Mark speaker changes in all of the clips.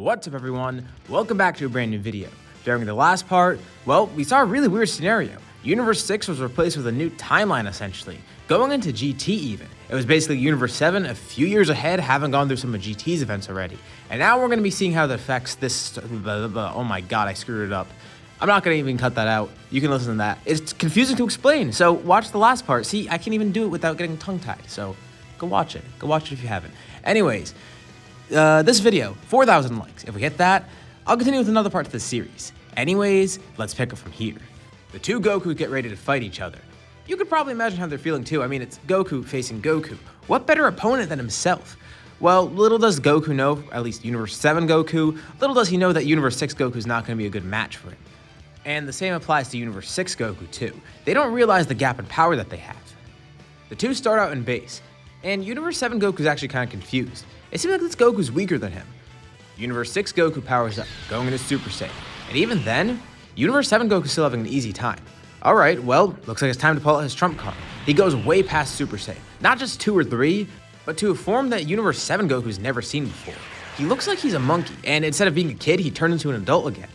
Speaker 1: What's up everyone? Welcome back to a brand new video. During the last part, well, we saw a really weird scenario. Universe 6 was replaced with a new timeline essentially, going into GT even. It was basically Universe 7 a few years ahead, having gone through some of GT's events already. And now we're going to be seeing how that affects this, oh my god, I screwed it up. I'm not going to even cut that out. You can listen to that. It's confusing to explain, so watch the last part. See, I can't even do it without getting tongue-tied, so go watch it. Go watch it if you haven't. Anyways, this video, 4,000 likes. If we hit that, I'll continue with another part of the series. Anyways, let's pick up from here. The two Gokus get ready to fight each other. You could probably imagine how they're feeling too. I mean, it's Goku facing Goku. What better opponent than himself? Well, little does Goku know, at least Universe 7 Goku, little does he know that Universe 6 Goku is not going to be a good match for him. And the same applies to Universe 6 Goku too. They don't realize the gap in power that they have. The two start out in base, and Universe 7 Goku is actually kind of confused. It seems like this Goku's weaker than him. Universe 6 Goku powers up, going into Super Saiyan. And even then, Universe 7 Goku's still having an easy time. Alright, well, looks like it's time to pull out his trump card. He goes way past Super Saiyan. Not just 2 or 3, but to a form that Universe 7 Goku's never seen before. He looks like he's a monkey, and instead of being a kid, he turned into an adult again.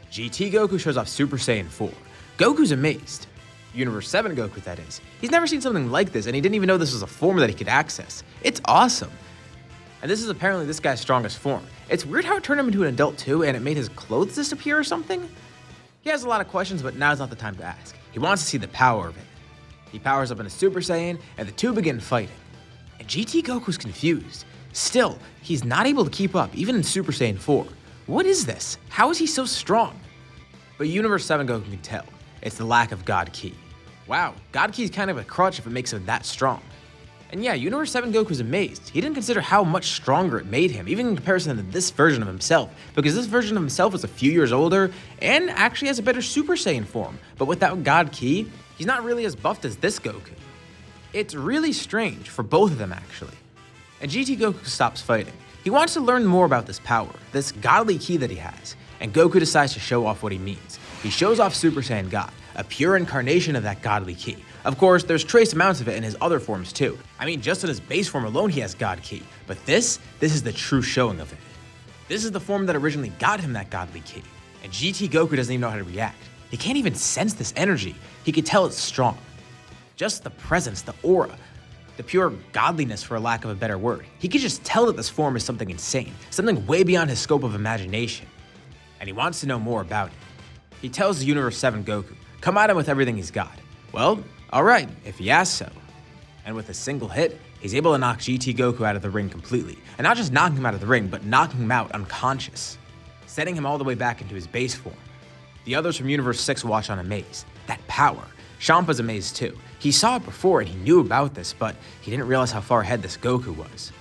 Speaker 1: GT Goku shows off Super Saiyan 4. Goku's amazed. Universe 7 Goku, that is. He's never seen something like this, and he didn't even know this was a form that he could access. It's awesome. And this is apparently this guy's strongest form. It's weird how it turned him into an adult too, and it made his clothes disappear or something? He has a lot of questions, but now's not the time to ask. He wants to see the power of it. He powers up into Super Saiyan, and the two begin fighting. And GT Goku's confused. Still, he's not able to keep up, even in Super Saiyan 4. What is this? How is he so strong? But Universe 7 Goku can tell. It's the lack of God Ki. Wow, God Ki is kind of a crutch if it makes him that strong. And yeah, Universe 7 Goku's amazed. He didn't consider how much stronger it made him, even in comparison to this version of himself, because this version of himself is a few years older and actually has a better Super Saiyan form. But without God Ki, he's not really as buffed as this Goku. It's really strange for both of them actually. And GT Goku stops fighting. He wants to learn more about this power, this godly ki that he has, and Goku decides to show off what he means. He shows off Super Saiyan God, a pure incarnation of that godly ki. Of course, there's trace amounts of it in his other forms too. I mean, just in his base form alone he has God Ki, but this is the true showing of it. This is the form that originally got him that godly ki, and GT Goku doesn't even know how to react. He can't even sense this energy. He can tell it's strong. Just the presence, the aura, the pure godliness for a lack of a better word. He could just tell that this form is something insane, something way beyond his scope of imagination. And he wants to know more about it. He tells the Universe 7 Goku, come at him with everything he's got. Well, alright, if he asks so. And with a single hit, he's able to knock GT Goku out of the ring completely. And not just knocking him out of the ring, but knocking him out unconscious, setting him all the way back into his base form. The others from Universe 6 watch on amazed. That power. Champa's amazed too. He saw it before and he knew about this, but he didn't realize how far ahead this Goku was.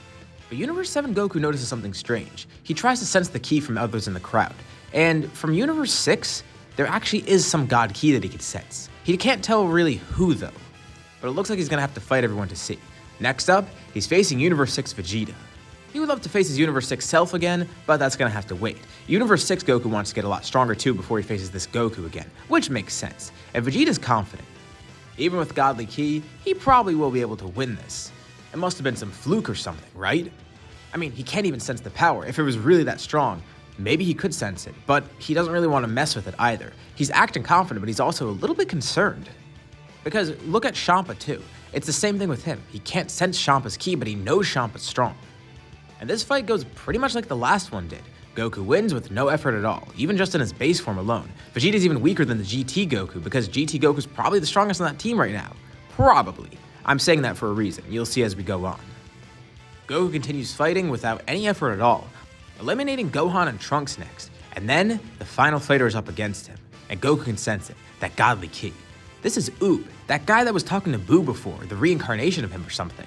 Speaker 1: But Universe 7 Goku notices something strange. He tries to sense the ki from others in the crowd. And from Universe 6, there actually is some God Ki that he could sense. He can't tell really who though, but it looks like he's gonna have to fight everyone to see. Next up, he's facing Universe 6 Vegeta. He would love to face his Universe 6 self again, but that's gonna have to wait. Universe 6 Goku wants to get a lot stronger too before he faces this Goku again, which makes sense. And Vegeta's confident. Even with godly ki, he probably will be able to win this. It must have been some fluke or something, right? I mean, he can't even sense the power. If it was really that strong, maybe he could sense it, but he doesn't really want to mess with it either. He's acting confident, but he's also a little bit concerned. Because look at Champa too. It's the same thing with him. He can't sense Champa's ki, but he knows Champa's strong. And this fight goes pretty much like the last one did. Goku wins with no effort at all, even just in his base form alone. Vegeta's even weaker than the GT Goku, because GT Goku's probably the strongest on that team right now. Probably. I'm saying that for a reason. You'll see as we go on. Goku continues fighting without any effort at all, eliminating Gohan and Trunks next, and then the final fighter is up against him, and Goku can sense it, that godly ki. This is Oob, that guy that was talking to Boo before, the reincarnation of him or something.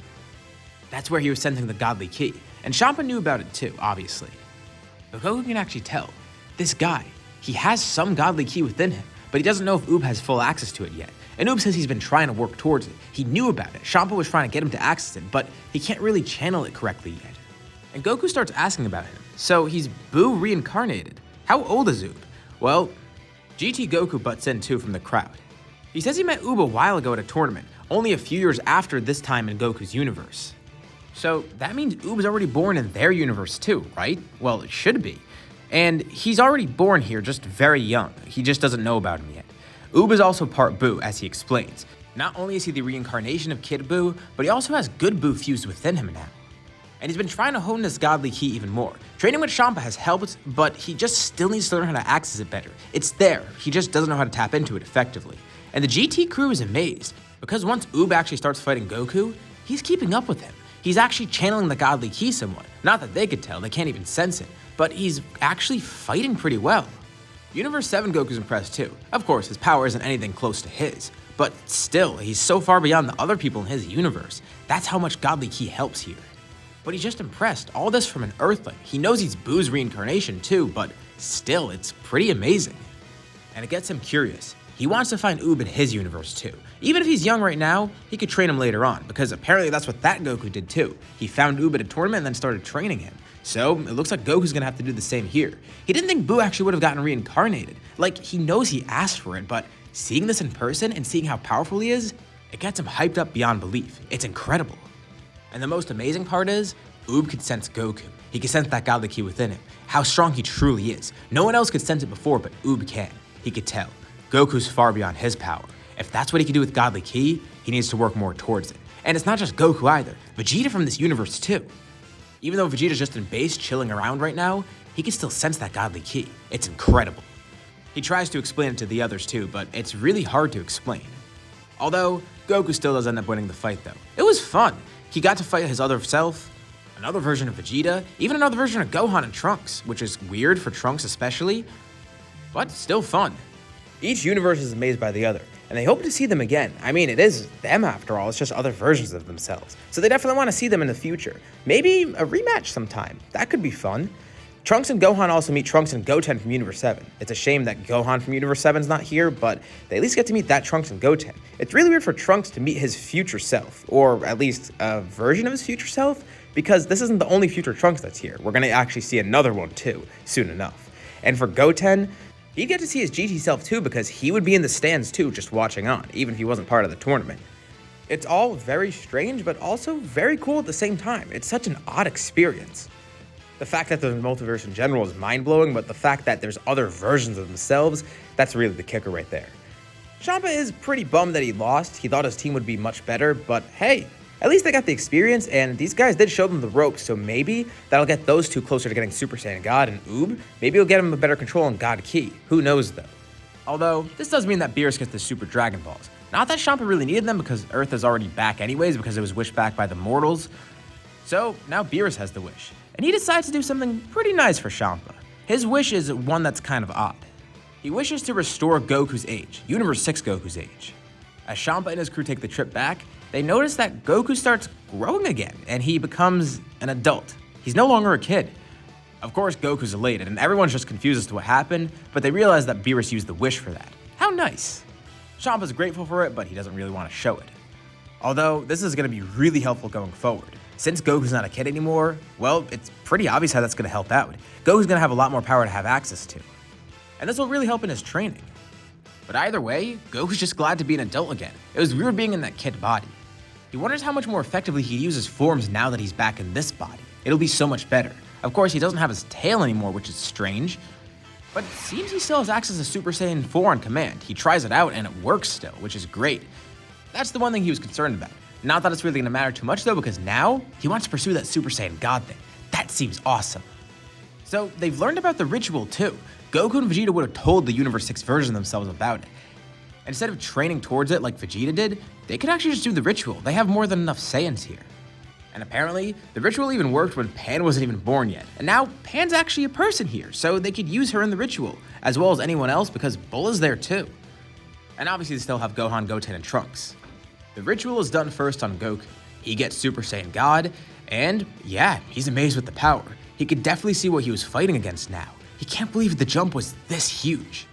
Speaker 1: That's where he was sensing the godly ki, and Champa knew about it too, obviously. But Goku can actually tell, this guy, he has some godly ki within him, but he doesn't know if Oob has full access to it yet. And Oob says he's been trying to work towards it. He knew about it. Champa was trying to get him to access it, but he can't really channel it correctly yet. And Goku starts asking about him. So he's Boo reincarnated. How old is Oob? Well, GT Goku butts in too from the crowd. He says he met Oob a while ago at a tournament, only a few years after this time in Goku's universe. So that means Oob's already born in their universe too, right? Well, it should be. And he's already born here, just very young. He just doesn't know about him yet. Oob is also part Boo, as he explains. Not only is he the reincarnation of Kid Boo, but he also has good Boo fused within him now. And he's been trying to hone this godly ki even more. Training with Champa has helped, but he just still needs to learn how to access it better. It's there, he just doesn't know how to tap into it effectively. And the GT crew is amazed, because once Oob actually starts fighting Goku, he's keeping up with him. He's actually channeling the godly ki somewhat. Not that they could tell, they can't even sense it, but he's actually fighting pretty well. Universe 7 Goku's impressed too. Of course, his power isn't anything close to his, but still, he's so far beyond the other people in his universe. That's how much godly ki helps here. But he's just impressed, all this from an Earthling. He knows he's Boo's reincarnation too, but still, it's pretty amazing. And it gets him curious. He wants to find Oob in his universe too. Even if he's young right now, he could train him later on, because apparently that's what that Goku did too. He found Oob at a tournament and then started training him. So it looks like Goku's gonna have to do the same here. He didn't think Boo actually would have gotten reincarnated. Like, he knows he asked for it, but seeing this in person and seeing how powerful he is, it gets him hyped up beyond belief. It's incredible. And the most amazing part is, Oob could sense Goku. He could sense that godly ki within him, how strong he truly is. No one else could sense it before, but Oob can. He could tell. Goku's far beyond his power. If that's what he can do with godly ki, he needs to work more towards it. And it's not just Goku either, Vegeta from this universe too. Even though Vegeta's just in base chilling around right now, he can still sense that godly ki. It's incredible. He tries to explain it to the others too, but it's really hard to explain. Although, Goku still does end up winning the fight though. It was fun. He got to fight his other self, another version of Vegeta, even another version of Gohan and Trunks, which is weird for Trunks especially, but still fun. Each universe is amazed by the other, and they hope to see them again. I mean, it is them after all, it's just other versions of themselves. So they definitely want to see them in the future. Maybe a rematch sometime, that could be fun. Trunks and Gohan also meet Trunks and Goten from Universe 7. It's a shame that Gohan from Universe 7 is not here, but they at least get to meet that Trunks and Goten. It's really weird for Trunks to meet his future self, or at least a version of his future self, because this isn't the only future Trunks that's here. We're gonna actually see another one too, soon enough. And for Goten, he'd get to see his GT self too, because he would be in the stands too, just watching on, even if he wasn't part of the tournament. It's all very strange, but also very cool at the same time. It's such an odd experience. The fact that there's a multiverse in general is mind-blowing, but the fact that there's other versions of themselves, that's really the kicker right there. Champa is pretty bummed that he lost. He thought his team would be much better, but hey, at least they got the experience, and these guys did show them the ropes, so maybe that'll get those two closer to getting Super Saiyan God, and Oob, maybe it'll get him a better control on God Ki. Who knows though? Although, this does mean that Beerus gets the Super Dragon Balls. Not that Champa really needed them, because Earth is already back anyways, because it was wished back by the mortals. So now Beerus has the wish, and he decides to do something pretty nice for Champa. His wish is one that's kind of odd. He wishes to restore Goku's age, Universe 6 Goku's age. As Champa and his crew take the trip back, they notice that Goku starts growing again, and he becomes an adult. He's no longer a kid. Of course, Goku's elated, and everyone's just confused as to what happened, but they realize that Beerus used the wish for that. How nice. Champa's grateful for it, but he doesn't really want to show it. Although, this is going to be really helpful going forward. Since Goku's not a kid anymore, well, it's pretty obvious how that's going to help out. Goku's going to have a lot more power to have access to. And this will really help in his training. But either way, Goku's just glad to be an adult again. It was weird being in that kid body. He wonders how much more effectively he'd use his forms now that he's back in this body. It'll be so much better. Of course, he doesn't have his tail anymore, which is strange. But it seems he still has access to Super Saiyan 4 on command. He tries it out and it works still, which is great. That's the one thing he was concerned about. Not that it's really going to matter too much though, because now he wants to pursue that Super Saiyan God thing. That seems awesome. So they've learned about the ritual too. Goku and Vegeta would have told the Universe 6 version themselves about it. Instead of training towards it like Vegeta did, they could actually just do the ritual. They have more than enough Saiyans here. And apparently, the ritual even worked when Pan wasn't even born yet. And now, Pan's actually a person here, so they could use her in the ritual, as well as anyone else because Bulla's there too. And obviously they still have Gohan, Goten, and Trunks. The ritual is done first on Goku. He gets Super Saiyan God, and yeah, he's amazed with the power. He could definitely see what he was fighting against now. He can't believe the jump was this huge.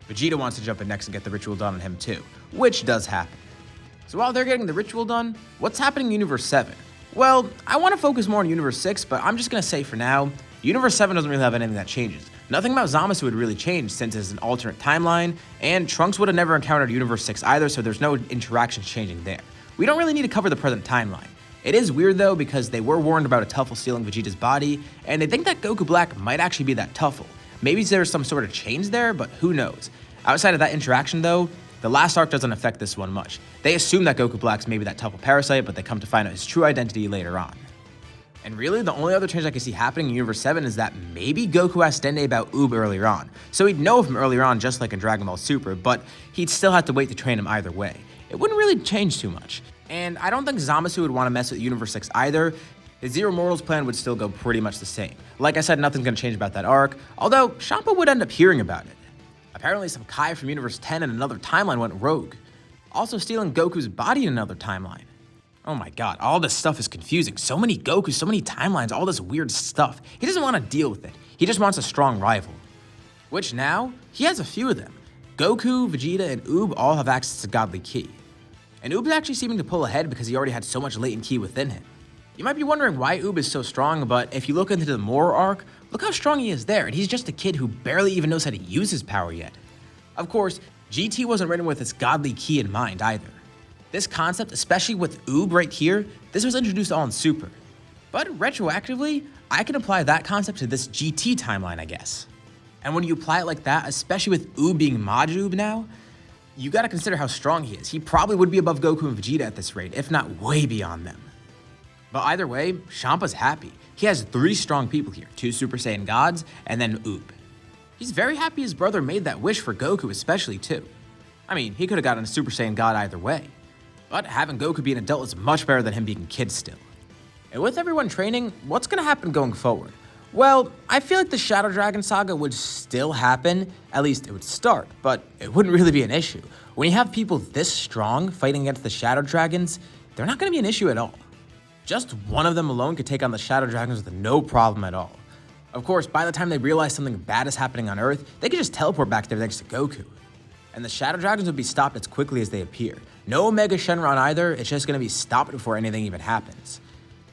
Speaker 1: Vegeta wants to jump in next and get the ritual done on him too, which does happen. So while they're getting the ritual done, what's happening in Universe 7? Well, I want to focus more on Universe 6, but I'm just going to say for now, Universe 7 doesn't really have anything that changes. Nothing about Zamasu would really change since it's an alternate timeline, and Trunks would have never encountered Universe 6 either, so there's no interactions changing there. We don't really need to cover the present timeline. It is weird though because they were warned about a Tuffle stealing Vegeta's body, and they think that Goku Black might actually be that Tuffle. Maybe there's some sort of change there, but who knows. Outside of that interaction though, the last arc doesn't affect this one much. They assume that Goku Black's maybe that Tuffle parasite, but they come to find out his true identity later on. And really, the only other change I can see happening in Universe 7 is that maybe Goku asked Dende about Oob earlier on. So he'd know of him earlier on just like in Dragon Ball Super, but he'd still have to wait to train him either way. It wouldn't really change too much. And I don't think Zamasu would want to mess with Universe 6 either. His Zero Mortals plan would still go pretty much the same. Like I said, nothing's going to change about that arc, although Champa would end up hearing about it. Apparently some Kai from Universe 10 in another timeline went rogue, also stealing Goku's body in another timeline. Oh my god, all this stuff is confusing. So many Gokus, so many timelines, all this weird stuff. He doesn't want to deal with it. He just wants a strong rival. Which now, he has a few of them. Goku, Vegeta, and Oob all have access to Godly Ki. And Oob's actually seeming to pull ahead because he already had so much latent Ki within him. You might be wondering why Oob is so strong, but if you look into the Moro arc, look how strong he is there, and he's just a kid who barely even knows how to use his power yet. Of course, GT wasn't written with its Godly Ki in mind either. This concept, especially with Oob right here, this was introduced all in Super. But retroactively, I can apply that concept to this GT timeline, I guess. And when you apply it like that, especially with Oob being Majoob now, you gotta consider how strong he is. He probably would be above Goku and Vegeta at this rate, if not way beyond them. But either way, Champa's happy. He has 3 strong people here, 2 Super Saiyan gods, and then Oob. He's very happy his brother made that wish for Goku especially too. I mean, he could have gotten a Super Saiyan god either way. But having Goku be an adult is much better than him being a kid still. And with everyone training, what's gonna happen going forward? Well, I feel like the Shadow Dragon saga would still happen, at least it would start, but it wouldn't really be an issue. When you have people this strong fighting against the Shadow Dragons, they're not gonna be an issue at all. Just one of them alone could take on the Shadow Dragons with no problem at all. Of course, by the time they realize something bad is happening on Earth, they could just teleport back there thanks to Goku. And the Shadow Dragons would be stopped as quickly as they appear. No Mega Shenron either, it's just gonna be stopped before anything even happens.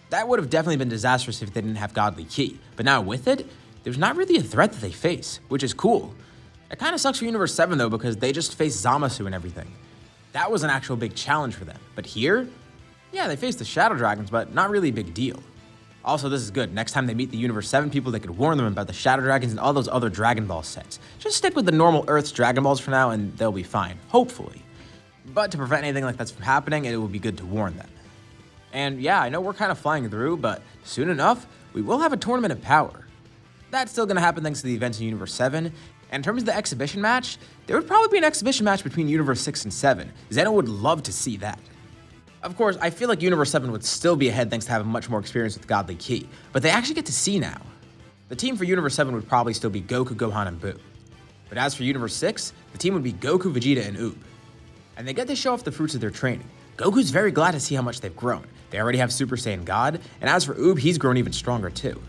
Speaker 1: That would have definitely been disastrous if they didn't have Godly Ki, but now with it, there's not really a threat that they face, which is cool. It kinda sucks for Universe 7 though, because they just faced Zamasu and everything. That was an actual big challenge for them, but here, yeah, they faced the Shadow Dragons, but not really a big deal. Also, this is good. Next time they meet the Universe 7 people, they could warn them about the Shadow Dragons and all those other Dragon Ball sets. Just stick with the normal Earth's Dragon Balls for now and they'll be fine, hopefully. But to prevent anything like that's from happening, it would be good to warn them. And yeah, I know we're kind of flying through, but soon enough, we will have a Tournament of Power. That's still going to happen thanks to the events in Universe 7. And in terms of the exhibition match, there would probably be an exhibition match between Universe 6 and 7. Zeno would love to see that. Of course, I feel like Universe 7 would still be ahead thanks to having much more experience with Godly Ki, but they actually get to see now. The team for Universe 7 would probably still be Goku, Gohan, and Boo. But as for Universe 6, the team would be Goku, Vegeta, and Oob. And they get to show off the fruits of their training. Goku's very glad to see how much they've grown. They already have Super Saiyan God, and as for Oob, he's grown even stronger too.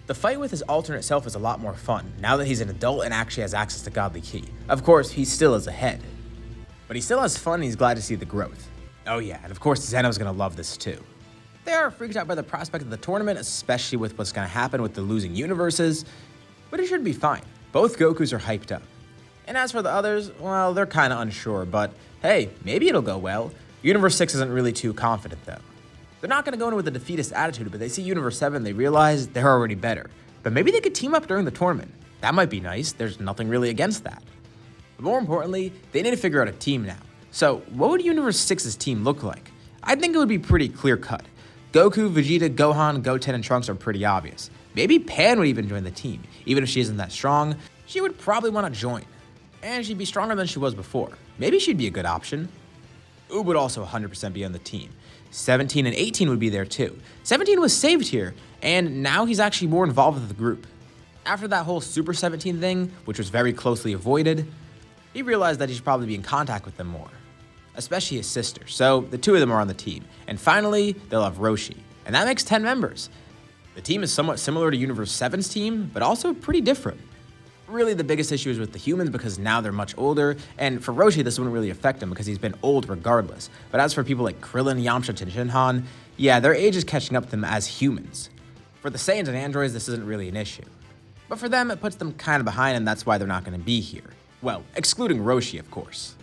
Speaker 1: The fight with his alternate self is a lot more fun, now that he's an adult and actually has access to Godly Ki. Of course, he still is ahead. But he still has fun and he's glad to see the growth. Oh yeah, and of course Zeno's gonna love this too. They are freaked out by the prospect of the tournament, especially with what's gonna happen with the losing universes, but it should be fine. Both Gokus are hyped up. And as for the others, well, they're kinda unsure, but hey, maybe it'll go well. Universe 6 isn't really too confident though. They're not gonna go in with a defeatist attitude, but they see Universe 7, they realize they're already better. But maybe they could team up during the tournament. That might be nice, there's nothing really against that. But more importantly, they need to figure out a team now. So, what would Universe 6's team look like? I think it would be pretty clear-cut. Goku, Vegeta, Gohan, Goten, and Trunks are pretty obvious. Maybe Pan would even join the team. Even if she isn't that strong, she would probably want to join. And she'd be stronger than she was before. Maybe she'd be a good option. Oob would also 100% be on the team. 17 and 18 would be there too. 17 was saved here, and now he's actually more involved with the group. After that whole Super 17 thing, which was very closely avoided, he realized that he should probably be in contact with them more. Especially his sister, so the two of them are on the team. And finally, they'll have Roshi, and that makes 10 members. The team is somewhat similar to Universe 7's team, but also pretty different. Really, the biggest issue is with the humans because now they're much older, and for Roshi, this wouldn't really affect him because he's been old regardless. But as for people like Krillin, Yamcha, and Shinhan, yeah, their age is catching up to them as humans. For the Saiyans and androids, this isn't really an issue. But for them, it puts them kind of behind, and that's why they're not going to be here. Well, excluding Roshi, of course.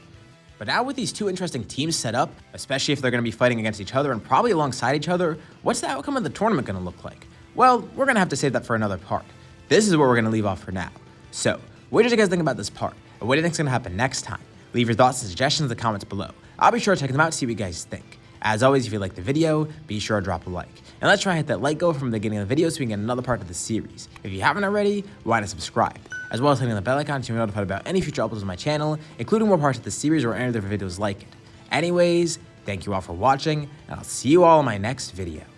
Speaker 1: But But now with these two interesting teams set up, especially if they're going to be fighting against each other and probably alongside each other, what's the outcome of the tournament going to look like? Well, we're going to have to save that for another part. This is where we're going to leave off for now. So, what did you guys think about this part? And what do you think is going to happen next time? Leave your thoughts and suggestions in the comments below. I'll be sure to check them out to see what you guys think. As always, if you liked the video, be sure to drop a like. And let's try and hit that like goal from the beginning of the video so we can get another part of the series. If you haven't already, why not subscribe? As well as hitting the bell icon to be notified about any future uploads on my channel, including more parts of the series or any other videos like it. Anyways, thank you all for watching, and I'll see you all in my next video.